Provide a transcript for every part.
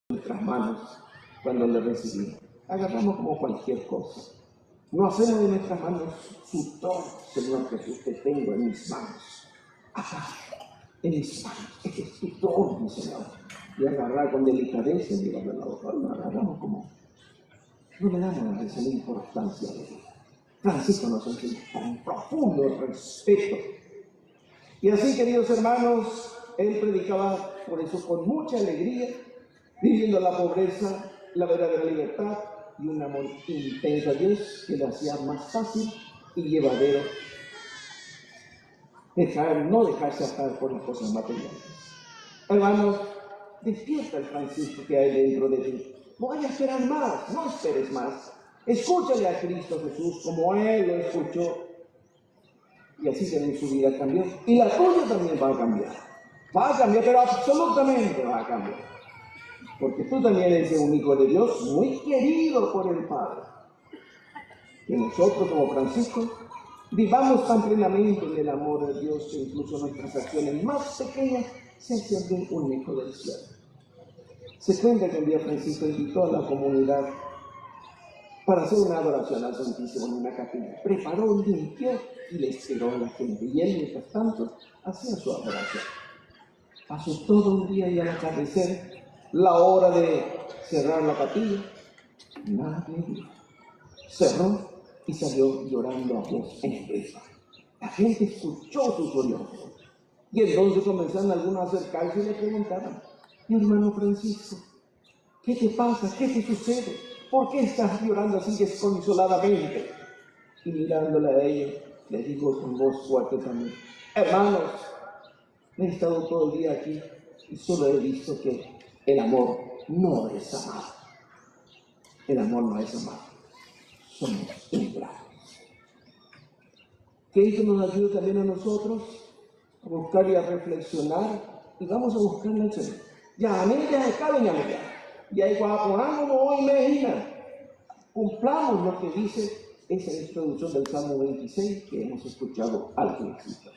nuestras manos cuando le recibimos. Agarramos como cualquier cosa. No hacemos de nuestras manos su todo, Señor Jesús, que tengo en mis manos. Acá, en mis manos. Este es tu todo, mi Señor. Y agarrar con delicadeza y mirarle la boca. Lo agarramos como. No le damos a esa importancia de él. Francisco nos enseña tan profundo respeto. Y así, queridos hermanos, él predicaba por eso con mucha alegría, viviendo la pobreza, la verdadera libertad y un amor intenso a Dios que lo hacía más fácil y llevadero. No dejarse atar por las cosas materiales. Hermanos, despierta el Francisco que hay dentro de ti. No vayas a esperar más, no esperes más. Escúchale a Cristo Jesús como Él lo escuchó. Y así también su vida cambió. Y la tuya también va a cambiar. Va a cambiar, pero absolutamente va a cambiar. Porque tú también eres un hijo de Dios muy querido por el Padre. Que nosotros como Francisco vivamos tan plenamente en el amor de Dios que incluso nuestras acciones más pequeñas se sienten un eco del cielo. Se cuenta que un día Francisco invitó a la comunidad para hacer una adoración al Santísimo en una capilla. Preparó, limpió y le esperó a la gente. Y él, mientras tanto, hacía su adoración. Pasó todo un día y al atardecer, la hora de cerrar la capilla, nadie vio. Cerró y salió llorando a voz en presa. La gente escuchó sus sollozos. Y entonces comenzaron algunos a acercarse y le preguntaban: mi hermano Francisco, ¿qué te pasa? ¿Qué te sucede? ¿Por qué estás llorando así desconsoladamente? Y mirándola a ella, le dijo con voz fuerte también: hermanos, he estado todo el día aquí y solo he visto que el amor no es amar. El amor no es amar. Somos ingratos. Que eso nos ayude también a nosotros a buscar y a reflexionar, y vamos a buscar al Señor. Ya, a mí ya se cabe ya. Y ahí guaporamos no imagina. Cumplamos lo que dice esa introducción del Salmo 26 que hemos escuchado al principio.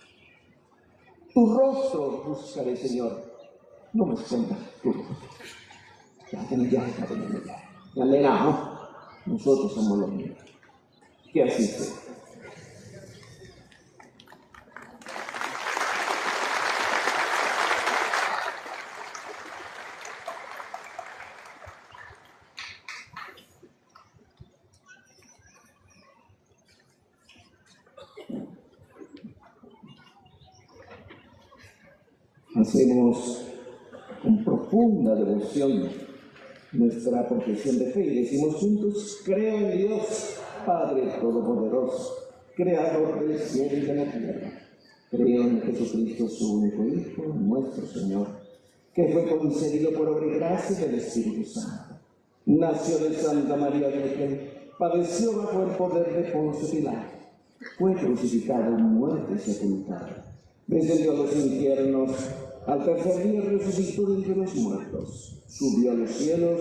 Tu rostro buscaré, Señor. No me escondas tu rostro. Ya le damos. Nosotros somos los mismos. Que así sea. Hacemos con profunda devoción nuestra profesión de fe y decimos juntos: creo en Dios, Padre Todopoderoso, Creador del cielo y de la tierra. Creo en Jesucristo, su único Hijo, nuestro Señor, que fue concebido por obra y gracia del Espíritu Santo. Nació de Santa María Virgen, padeció bajo el poder de Poncio Pilato, fue crucificado, muerto y sepultado. Descendió a los infiernos, al tercer día resucitó de entre los muertos, subió a los cielos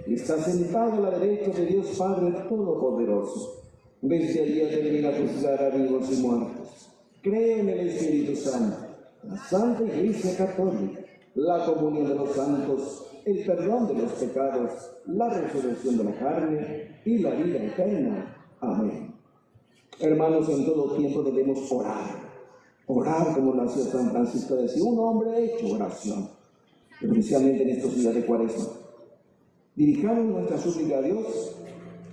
y está sentado a la derecha de Dios Padre Todopoderoso. Desde allí ha de venir a juzgar a vivos y muertos. Creo en el Espíritu Santo, la Santa Iglesia Católica, la comunión de los santos, el perdón de los pecados, la resurrección de la carne y la vida eterna. Amén. Hermanos, en todo tiempo debemos orar. Orar como lo hacía San Francisco de Asís, un hombre hecho oración, especialmente en estos días de Cuaresma. Dirijamos nuestra súplica a Dios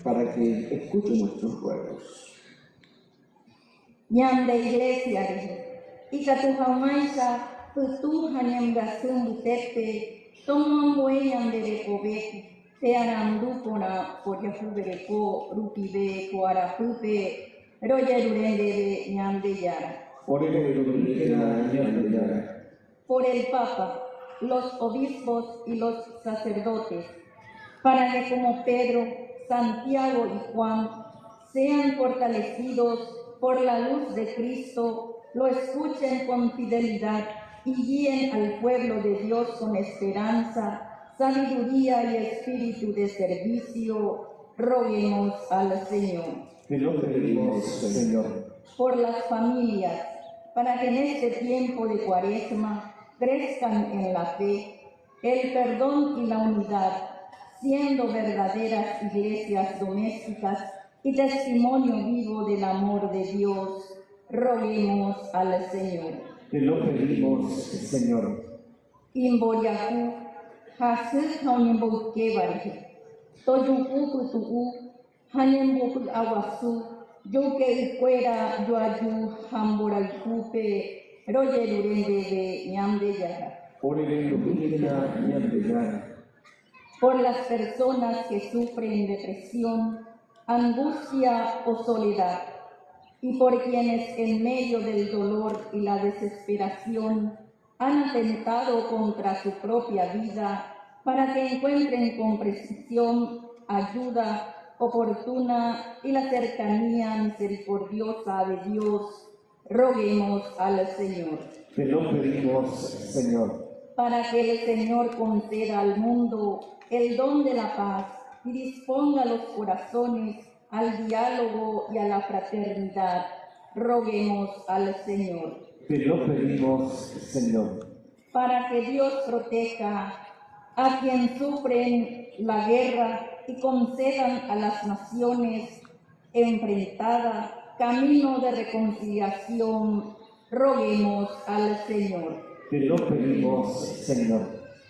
para que escuche nuestros ruegos. Ñande iglesia, Icatujaumaiza, Putuja Ñamgasum Butepe, Tomon Bueyan de Recobe, Tearandúpona, Poyafubereco, Rupibe, Coarapupe, Royerurende de Ñande Yara. Por el Papa, los obispos y los sacerdotes, para que como Pedro, Santiago y Juan sean fortalecidos por la luz de Cristo, lo escuchen con fidelidad y guíen al pueblo de Dios con esperanza, sabiduría y espíritu de servicio. Roguemos al Señor. Te lo pedimos, Señor. Por las familias, para que en este tiempo de Cuaresma crezcan en la fe, el perdón y la unidad, siendo verdaderas iglesias domésticas y testimonio vivo del amor de Dios. Roguemos al Señor. Te lo pedimos, Señor. Imboyaku, Hasuk Haunimbukebari, Toyuku Kutu, Hanimbuk Awasu, Yuke Ikwera, Yuayu, Hamboraikupe, Royerurende, Ñamdeyaga. Por las personas que sufren depresión, angustia o soledad, y por quienes en medio del dolor y la desesperación han atentado contra su propia vida, para que encuentren comprensión, ayuda oportuna y la cercanía misericordiosa de Dios, roguemos al Señor. Te lo pedimos, Señor. Para que el Señor conceda al mundo el don de la paz y disponga los corazones al diálogo y a la fraternidad, roguemos al Señor. Te lo pedimos, Señor. Para que Dios proteja a quien sufren la guerra y concedan a las naciones enfrentadas camino de reconciliación, roguemos al Señor. Te lo pedimos, Señor.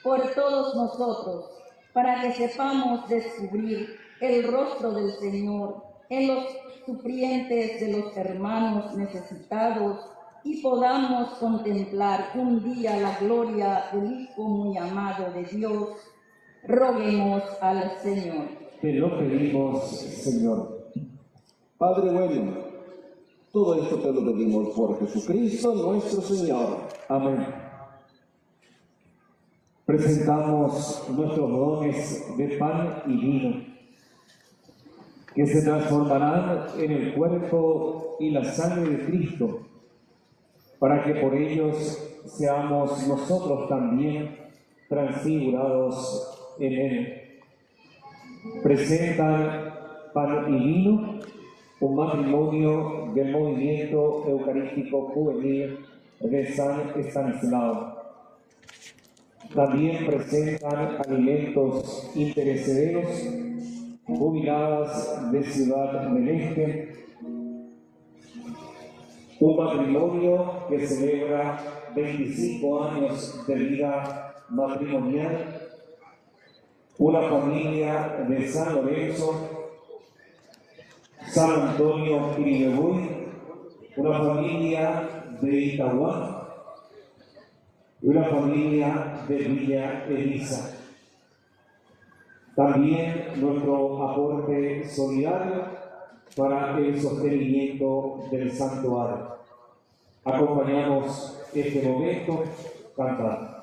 Por todos nosotros, para que sepamos descubrir el rostro del Señor en los sufrientes de los hermanos necesitados y podamos contemplar un día la gloria del Hijo muy amado de Dios, roguemos al Señor. Te lo pedimos, Señor. Padre bueno, todo esto te lo pedimos por Jesucristo nuestro Señor. Amén. Presentamos nuestros dones de pan y vino, que se transformarán en el cuerpo y la sangre de Cristo, para que por ellos seamos nosotros también transfigurados en Él. Presentan pan y vino, un matrimonio del movimiento eucarístico juvenil de San Estanislao. También presentan alimentos imperecederos, jubiladas de Ciudad del Este, un matrimonio que celebra 25 años de vida matrimonial, una familia de San Lorenzo, San Antonio Iribebuy, una familia de Itahuá, y una familia de Villa Elisa. También nuestro aporte solidario para el sostenimiento del santuario. Acompañamos este momento cantando.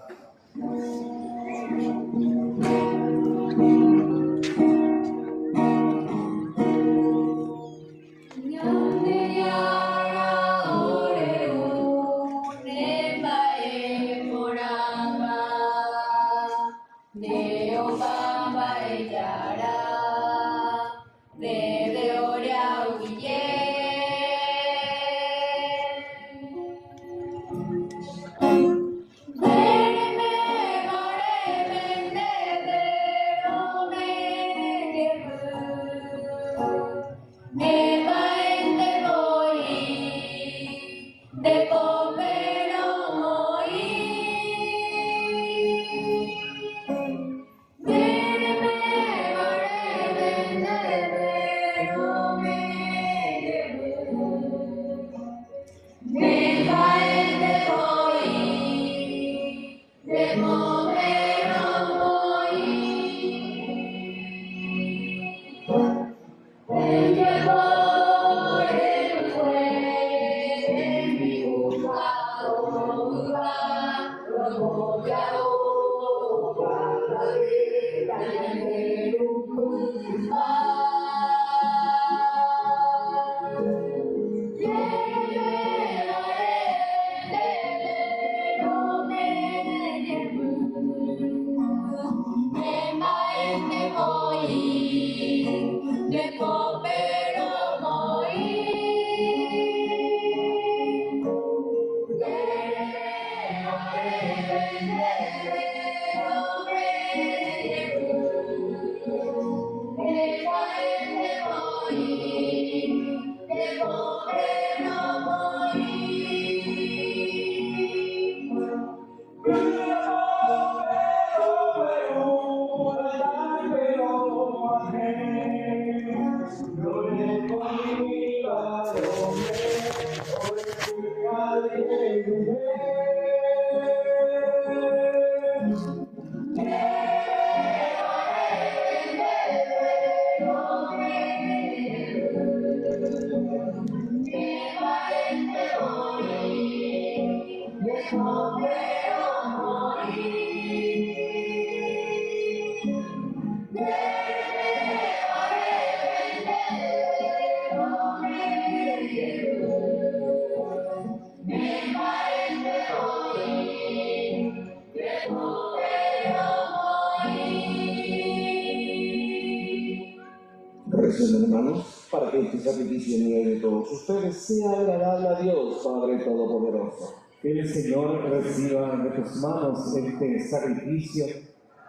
Recen, hermanos, para que este sacrificio mío de todos ustedes sea agradable a Dios, Padre Todopoderoso. Que el Señor reciba de tus manos este sacrificio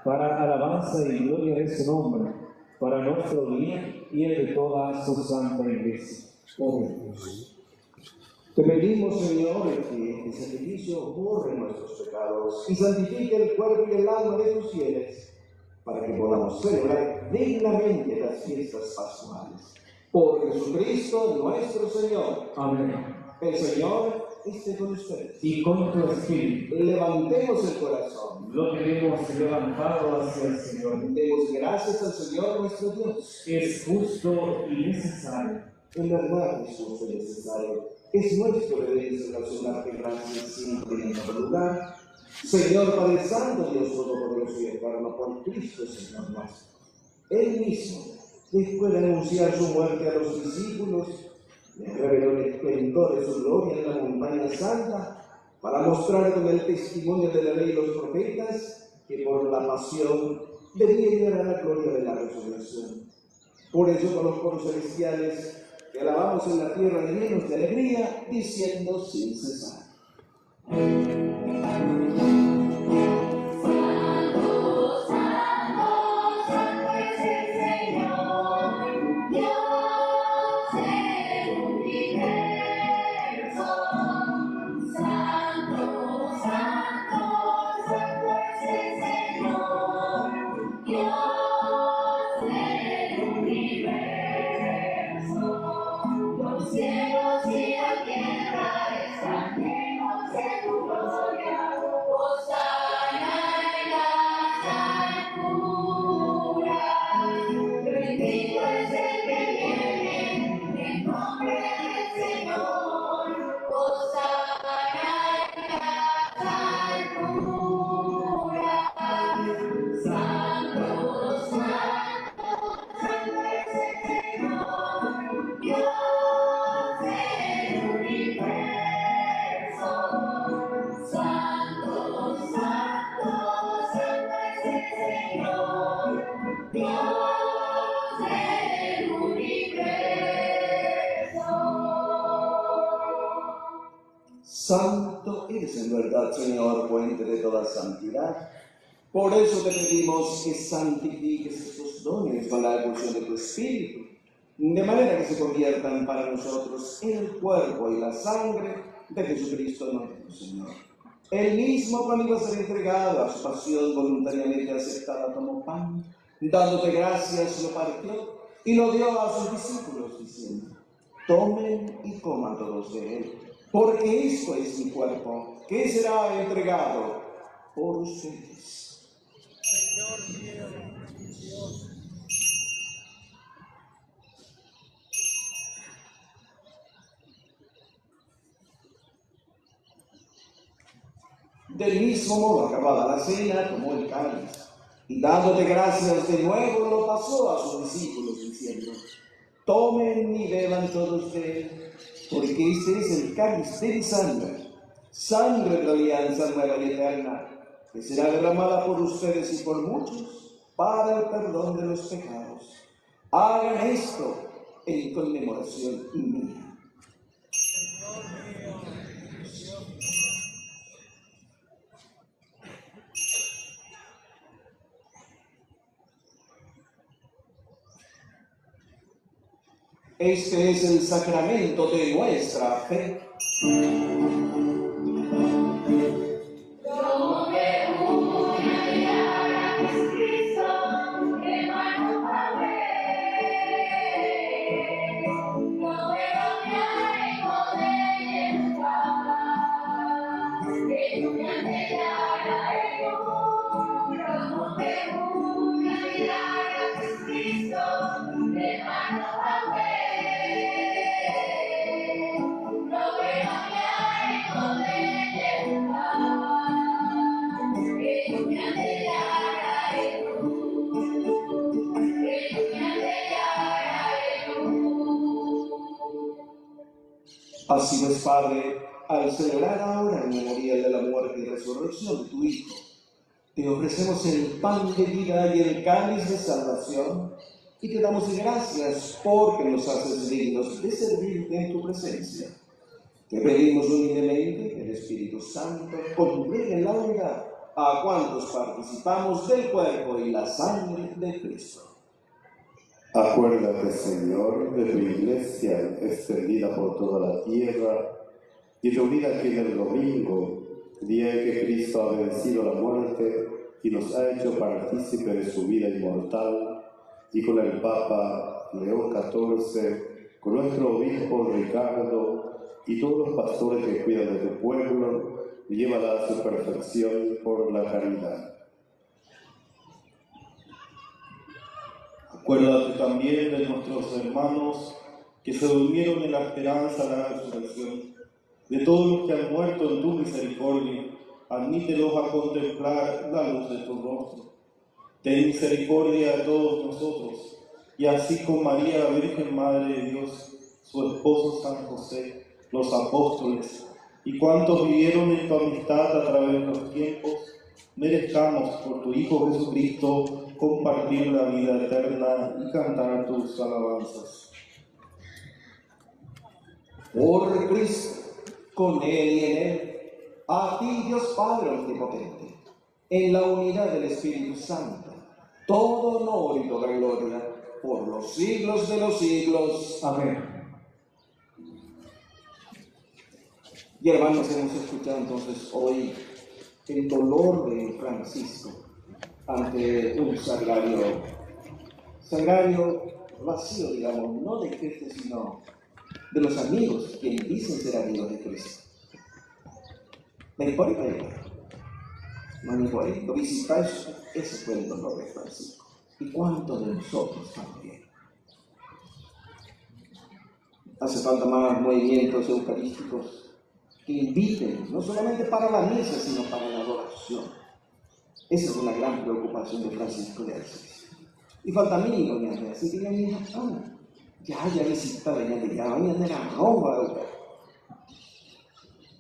para alabanza y gloria de su nombre, para nuestro bien y el de toda su santa iglesia. Te pedimos, Señor, que este sacrificio borre nuestros pecados y santifique el cuerpo y el alma de tus fieles, para que podamos celebrar dignamente las fiestas pascuales. Por Jesucristo nuestro Señor. Amén. El Señor esté con ustedes. Y con tu espíritu. Levantemos el corazón. Lo tenemos levantado hacia el Señor. Demos gracias al Señor nuestro Dios. Es justo y necesario. En verdad es justo y necesario. Es nuestro deber relacionarte gracias siempre en todo lugar. Señor Padre Santo, Dios Todopoderoso y Eterno, por Cristo, Señor nuestro. Él mismo, después de anunciar su muerte a los discípulos, les reveló el esplendor de su gloria en la montaña santa, para mostrar con el testimonio de la ley y los profetas que por la pasión debía llegar a la gloria de la resurrección. Por eso con los coros celestiales te alabamos en la tierra llenos de alegría, diciendo sin cesar. Santo eres en verdad, Señor, fuente de toda santidad. Por eso te pedimos que santifiques estos dones con la efusión de tu Espíritu, de manera que se conviertan para nosotros en el cuerpo y la sangre de Jesucristo nuestro Señor. Él mismo, cuando iba a ser entregado a su pasión voluntariamente aceptada, tomó pan, dándote gracias, lo partió y lo dio a sus discípulos, diciendo: tomen y coman todos de él, porque esto es mi cuerpo, que será entregado por ustedes. Señor mío, Dios. Del mismo modo, acabada la cena, tomó el cáliz y dándote gracias de nuevo, lo pasó a sus discípulos, diciendo: tomen y beban todos de él, porque este es el cáliz de mi sangre, sangre de la alianza nueva y eterna, que será derramada por ustedes y por muchos para el perdón de los pecados. Hagan esto en conmemoración mía. Señor mío, Dios mío. Este es el sacramento de nuestra fe. Así pues, Padre, al celebrar ahora el memorial de la muerte y resurrección de tu Hijo, te ofrecemos el pan de vida y el cáliz de salvación, y te damos gracias porque nos haces dignos de servirte en tu presencia. Te pedimos humildemente que el Espíritu Santo congregue en la unidad a cuantos participamos del cuerpo y la sangre de Cristo. Acuérdate, Señor, de tu iglesia extendida por toda la tierra y reunida aquí en el domingo, día en que Cristo ha vencido la muerte y nos ha hecho partícipe de su vida inmortal, y con el Papa León XIV, con nuestro obispo Ricardo y todos los pastores que cuidan de tu pueblo, llévala a su perfección por la caridad. Acuérdate también de nuestros hermanos que se durmieron en la esperanza de la resurrección, de todos los que han muerto en tu misericordia, admítelos a contemplar la luz de tu rostro. Ten misericordia de todos nosotros, y así con María, la Virgen Madre de Dios, su esposo San José, los apóstoles, y cuantos vivieron en tu amistad a través de los tiempos, merezcamos por tu Hijo Jesucristo compartir la vida eterna y cantar tus alabanzas. Por Cristo, con Él y en Él, a ti, Dios Padre Omnipotente, en la unidad del Espíritu Santo, todo honor y toda gloria, por los siglos de los siglos. Amén. Y hermanos, hemos escuchado entonces hoy el dolor de Francisco ante un sagrario vacío, digamos, no de Cristo, sino de los amigos, quienes dicen ser amigos de Cristo. Mejor lo visitáis, ese fue el dolor de Francisco. ¿Y cuánto de nosotros también? Hace falta más movimientos eucarísticos que inviten, no solamente para la misa, sino para la adoración. Esa es una gran preocupación de Francisco de Asís. Y falta a mí, doña Andrea, así que ya visitaba, ya era Roma.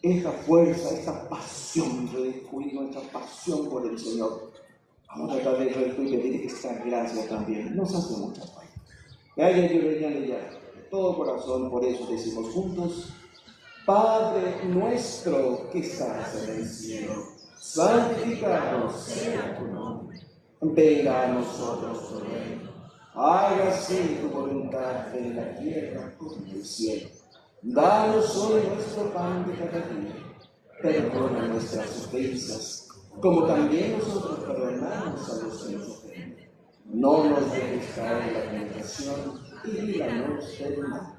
Esta fuerza, esta pasión, redescubrir esta pasión por el Señor. Vamos a tratar de pedir esta gracia también. Nos hace mucha falta. Ya, de todo corazón, por eso decimos juntos: Padre nuestro que estás en el cielo, santificado sea tu nombre. Venga a nosotros tu reino. Hágase tu voluntad en la tierra como en el cielo. Danos hoy nuestro pan de cada día. Perdona nuestras ofensas, como también nosotros perdonamos a los que nos ofenden. No nos dejes caer en la tentación y líbranos del mal.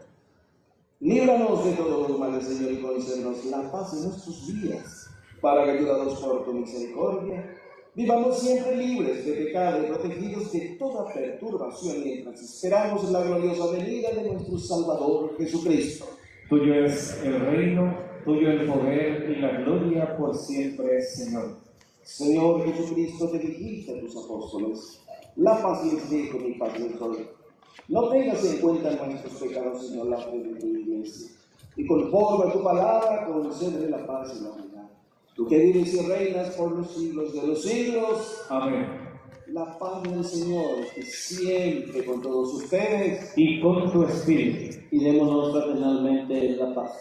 Líbranos de todos los males, Señor, y concédenos la paz en nuestros días, para que, ayudados por tu misericordia, vivamos siempre libres de pecado y protegidos de toda perturbación mientras esperamos la gloriosa venida de nuestro Salvador Jesucristo. Tuyo es el reino, tuyo el poder y la gloria por siempre, Señor. Señor Jesucristo, te dijiste a tus apóstoles: la paz les dejo, mi paz les doy. No tengas en cuenta nuestros pecados, sino la fe de tu iglesia. Y conforme a tu palabra, concédele la paz y la unidad. Tú que vives y reinas por los siglos de los siglos. Amén. La paz del Señor esté siempre con todos ustedes. Y con tu espíritu. Y démonos fraternalmente la paz.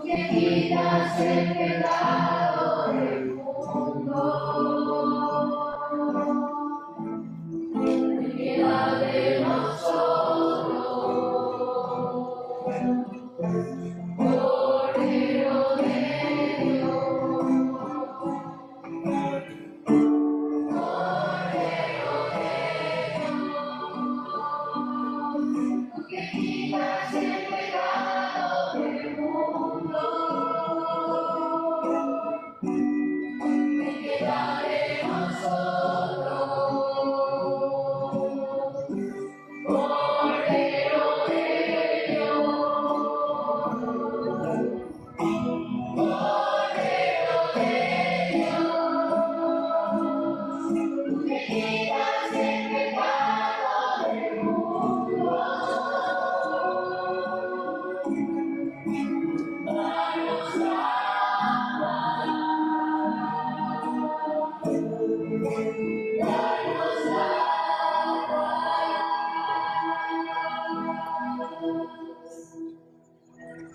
Que quitas el pecado del mundo.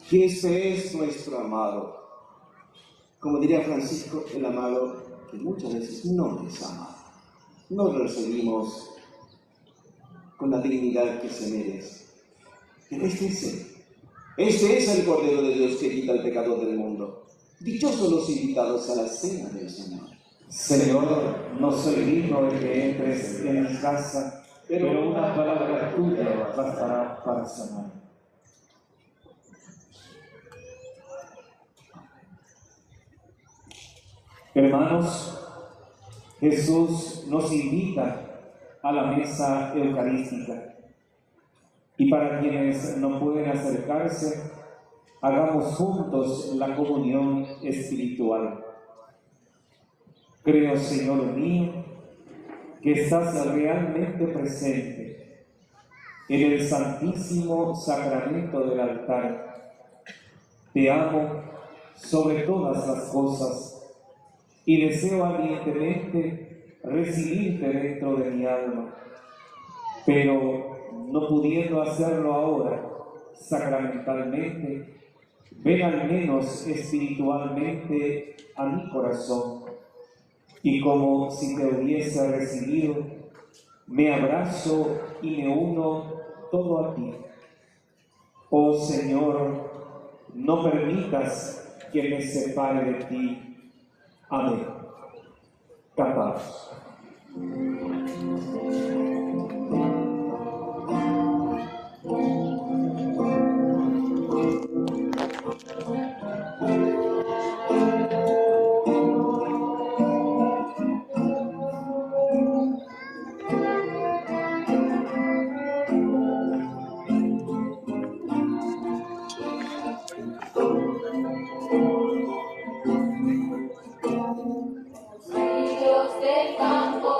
que este es nuestro amado. Como diría Francisco, el amado que muchas veces no es amado. No lo recibimos con la dignidad que se merece. Pero este es Él. Este es el Cordero de Dios que quita el pecado del mundo. Dichosos los invitados a la cena del Señor. Señor, no soy digno de que entres en mi casa, pero una palabra tuya bastará para sanar. Hermanos, Jesús nos invita a la mesa eucarística. Y para quienes no pueden acercarse, hagamos juntos la comunión espiritual. Creo, Señor mío, que estás realmente presente en el santísimo sacramento del altar. Te amo sobre todas las cosas y deseo ardientemente recibirte dentro de mi alma, pero no pudiendo hacerlo ahora sacramentalmente, ven al menos espiritualmente a mi corazón, y como si te hubiese recibido, me abrazo y me uno todo a ti. Oh Señor, no permitas que me separe de ti. Amén. Capaos. Dios del campo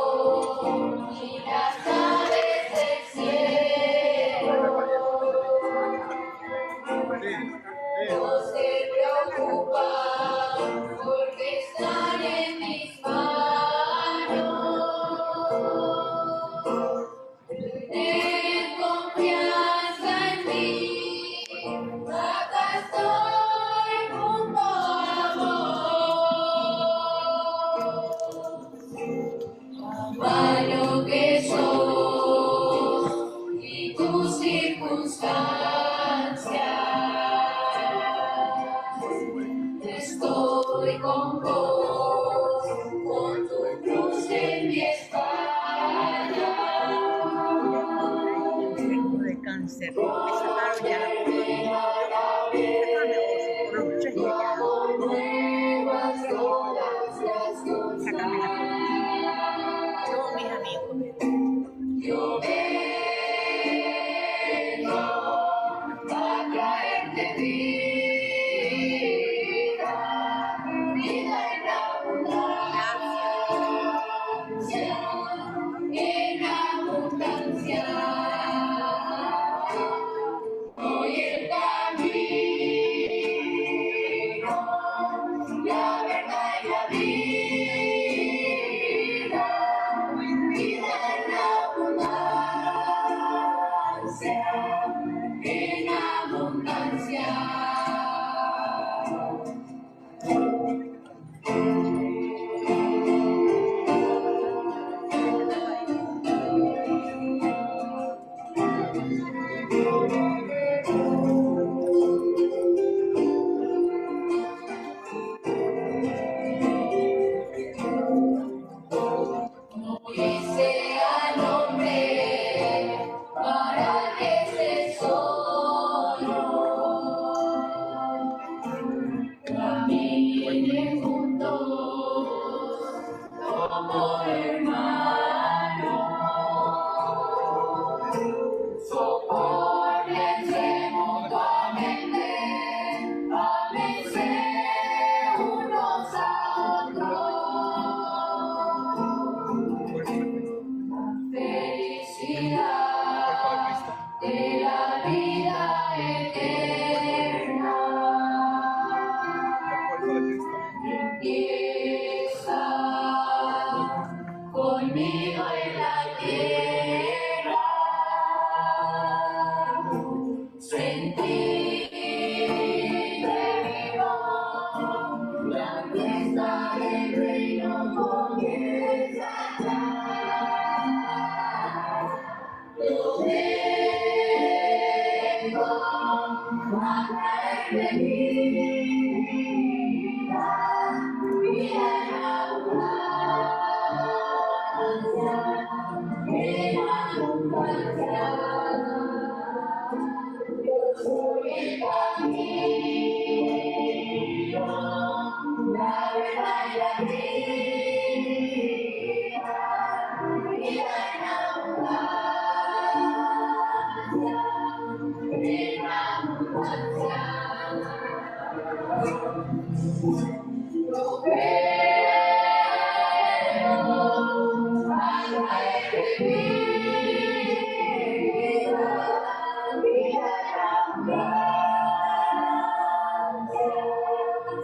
y las aves del cielo, no se preocupan porque están en mis manos. Ten confianza en mí, acá estoy junto a vos. Vaya que sos y tus circunstancias, estoy con vos, con tu cruz en mi espalda. De cáncer, me sacaron ya la sácame la yo, mis amigos. Yo vengo a traerte vida, vida en abundancia, hoy el camino, la verdad y la vida, vida en abundancia.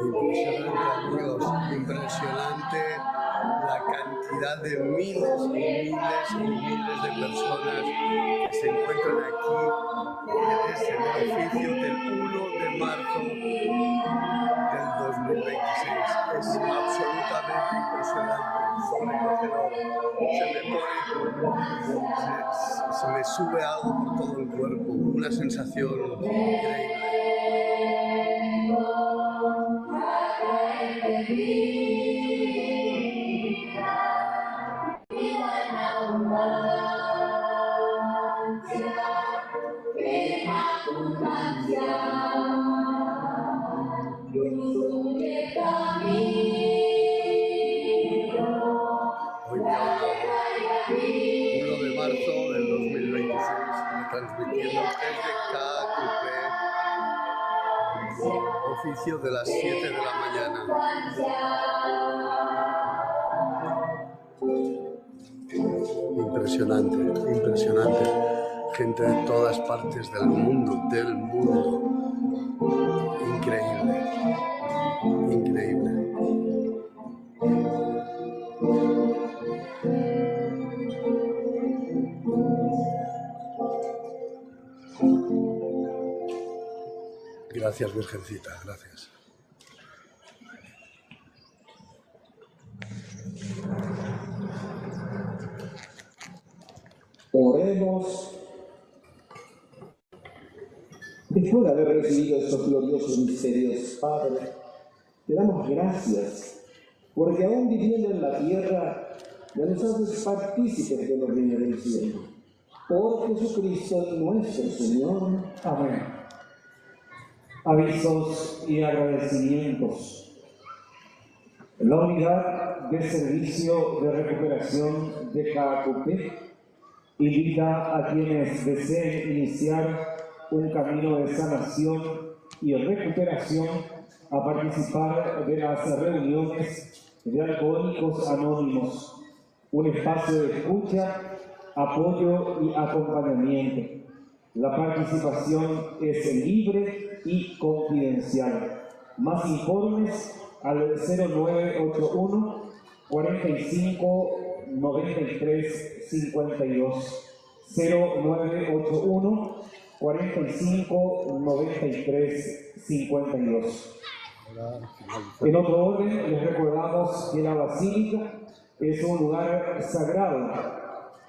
Impresionante, amigos, impresionante la cantidad de miles y miles y miles de personas que se encuentran aquí en este oficio del 1 de marzo del 2026. Es absolutamente impresionante, sobrecogedor. Se me sube algo por todo el cuerpo, una sensación increíble. Hoy día 1 de marzo del 2026, transmitiendo desde KQP, oficio de las 7 de la mañana. Impresionante, impresionante. Gente de todas partes del mundo. Increíble, increíble. Gracias, Virgencita, gracias. Oremos. Después de haber recibido estos gloriosos misterios, Padre, te damos gracias, porque aún viviendo en la tierra, ya nos haces partícipes de los bienes del cielo. Por Jesucristo nuestro Señor. Amén. Avisos y agradecimientos. La unidad de servicio de recuperación de KQP invita a quienes deseen iniciar un camino de sanación y recuperación a participar de las reuniones de Alcohólicos Anónimos, un espacio de escucha, apoyo y acompañamiento. La participación es libre y confidencial. Más informes al 0981 45 93 52. 0981 45 93 52. En otro orden, les recordamos que la Basílica es un lugar sagrado,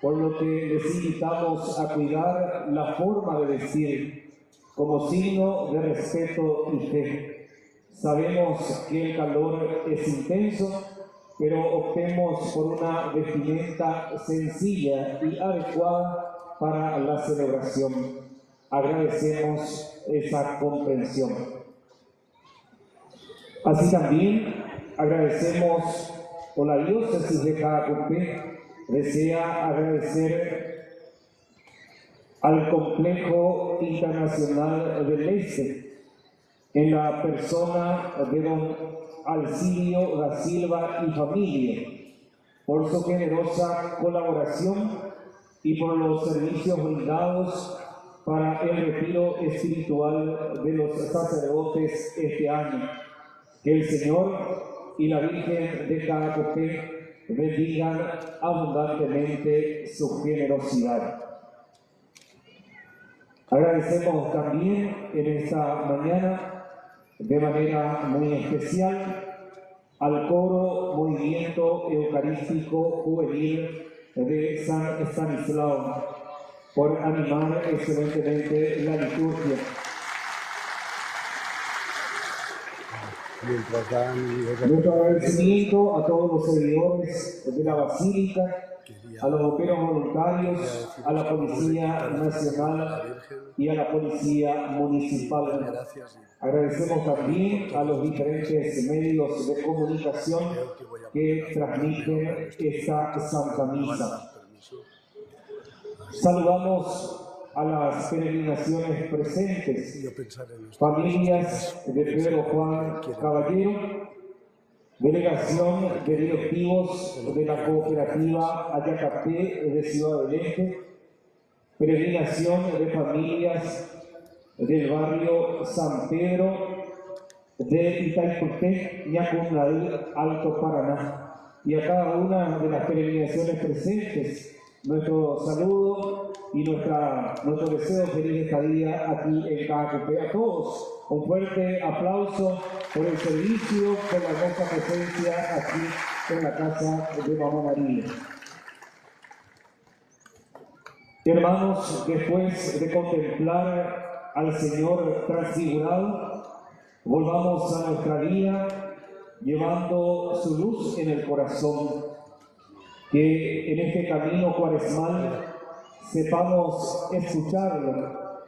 por lo que les invitamos a cuidar la forma de vestir como signo de respeto y fe. Sabemos que el calor es intenso, pero optemos por una vestimenta sencilla y adecuada para la celebración. Agradecemos esa comprensión. Así también agradecemos, o la diócesis de KQP desea agradecer al Complejo Internacional del Este, en la persona de don Alcidio da Silva y familia, por su generosa colaboración y por los servicios brindados para el retiro espiritual de los sacerdotes este año. Que el Señor y la Virgen de KQP bendigan abundantemente su generosidad. Agradecemos también en esta mañana de manera muy especial al coro Movimiento Eucarístico Juvenil de San Estanislao por animar excelentemente la liturgia. mientras dan los Nuestro agradecimiento a todos los servidores de la Basílica, a los bomberos voluntarios, a la Policía Nacional y a la Policía Municipal. gracias y Agradecemos también a los diferentes medios de comunicación que transmiten esta Santa Misa. permiso. Saludamos a las peregrinaciones presentes, Yo pensar en los familias de Pedro Juan Caballero, delegación de directivos de la cooperativa Ayacapé de Ciudad del Este, peregrinación de familias del barrio San Pedro de Itaiputec, Ñacunal, Alto Paraná, y a cada una de las peregrinaciones presentes, nuestro saludo y nuestro deseo de feliz estadía aquí en Caacupé. A todos, un fuerte aplauso por el servicio, por la hermosa presencia aquí en la casa de Mamá María. Hermanos, después de contemplar al Señor transfigurado, volvamos a nuestra vida llevando su luz en el corazón. Que en este camino cuaresmal sepamos escucharlo,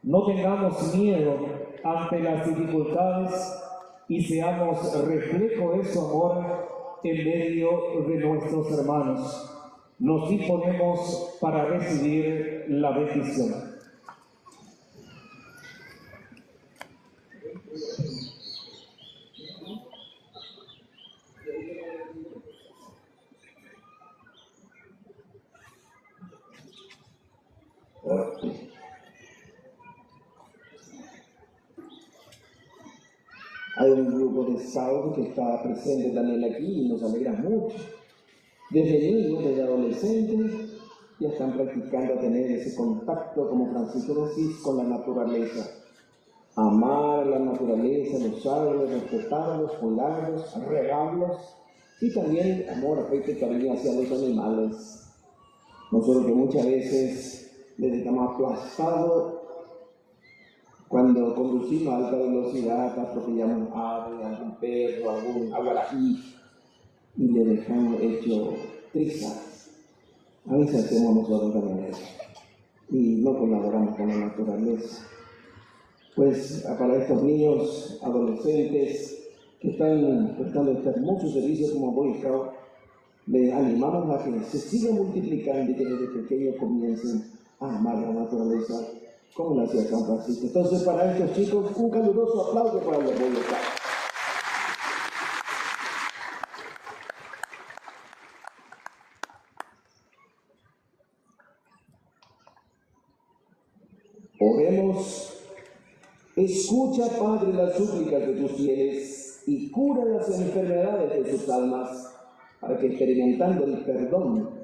no tengamos miedo ante las dificultades y seamos reflejo de su amor en medio de nuestros hermanos. Nos disponemos para recibir la bendición. Hay un grupo de scouts que está presente también aquí y nos alegra mucho. Desde niños, desde adolescentes, ya están practicando tener ese contacto, como Francisco de Asís, con la naturaleza. Amar la naturaleza, los árboles, respetarlos, cuidarlos, regarlos, y también amor, afecto y cariño hacia los animales. Nosotros que muchas veces les dejamos aplastados cuando conducimos a alta velocidad, atropellamos a algún perro, algún aguarají, y le dejamos hecho trizas. A veces hacemos nosotros también eso, y no colaboramos con la naturaleza. Pues para estos niños, adolescentes, que están prestando este hermoso servicio como Boy Scout, les animamos a que se sigan multiplicando y que desde pequeños comiencen a amar la naturaleza, como lo hacía San Francisco. Entonces, para estos chicos, un caluroso aplauso para los Boy Scouts. Oremos. Escucha, Padre, las súplicas de tus fieles y cura las enfermedades de sus almas, para que experimentando el perdón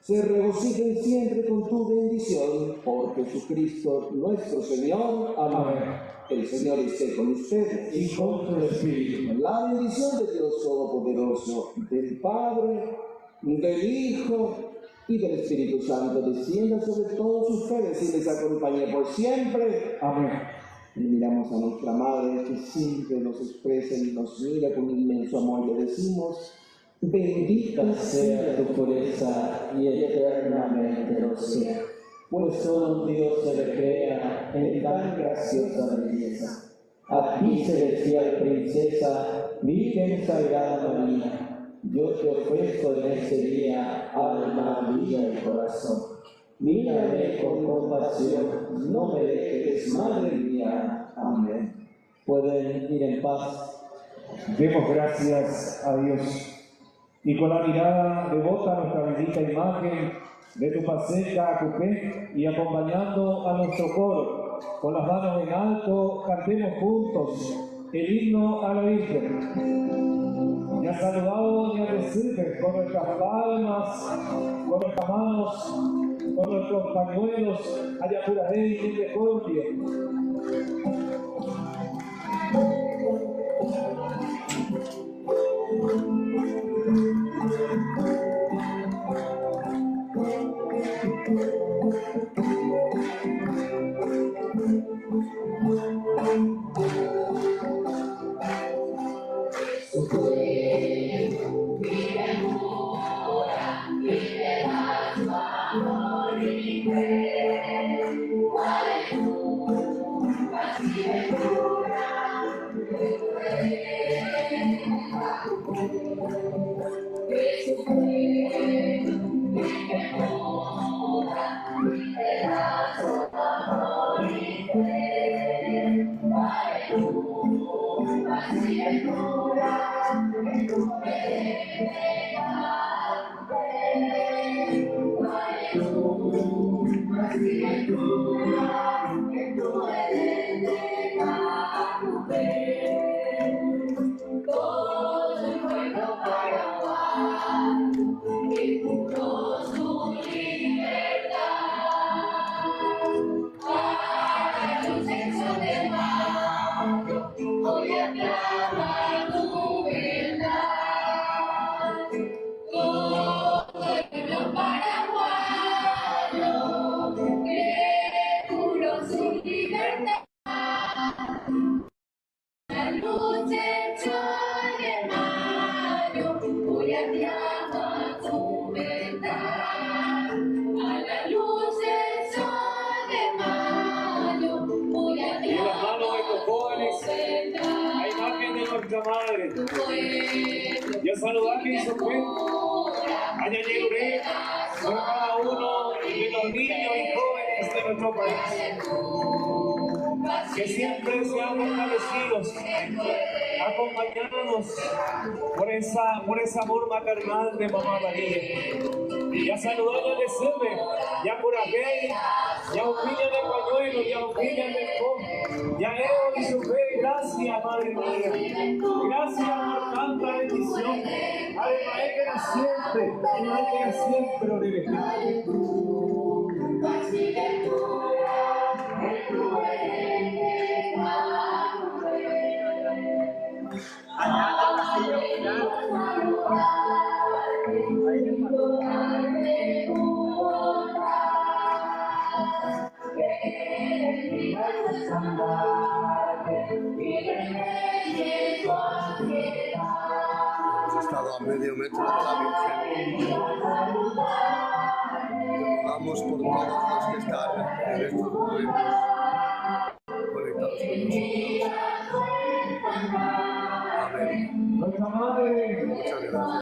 se regocijen siempre con tu bendición. Por Jesucristo nuestro Señor. Amén. El Señor esté con ustedes Y con tu espíritu. La bendición de Dios Todopoderoso, del Padre, del Hijo y del Espíritu Santo descienda sobre todos ustedes y les acompañe por siempre. Amén. Y miramos a nuestra Madre que siempre nos expresa y nos mira con inmenso amor. Le decimos: bendita sea tu pureza y eternamente lo sea, pues solo Dios se recrea en tan graciosa belleza. A ti, celestial princesa, Virgen Sagrada María, yo te ofrezco en este día alma, vida y corazón. Mírame con compasión, no me dejes, Madre mía. Amén. Pueden ir en paz. Demos gracias a Dios. Y con la mirada devota a nuestra bendita imagen de tu paseo Caacupé, y acompañando a nuestro coro, con las manos en alto, cantemos juntos el himno a la Virgen. Ya saludado y recibe con nuestras palmas, con nuestras manos, con nuestros pañuelos, haya pura ley y misericordia. Yo saludar y añadiré por cada uno de los niños y jóvenes de nuestro país, que siempre sean fortalecidos, acompañados por ese amor maternal de Mamá María. Ya saludar y decirle, ya por aquel, ya opina de pañuelo, ya opina de cojo, ya Eo y su fe, gracias Madre mía, gracias por tanta bendición, además que siempre lo debe Hemos estado a medio metro de la Virgen. Rogamos por todos los que están en estos momentos conectados con nosotros. Amén. Muchas gracias.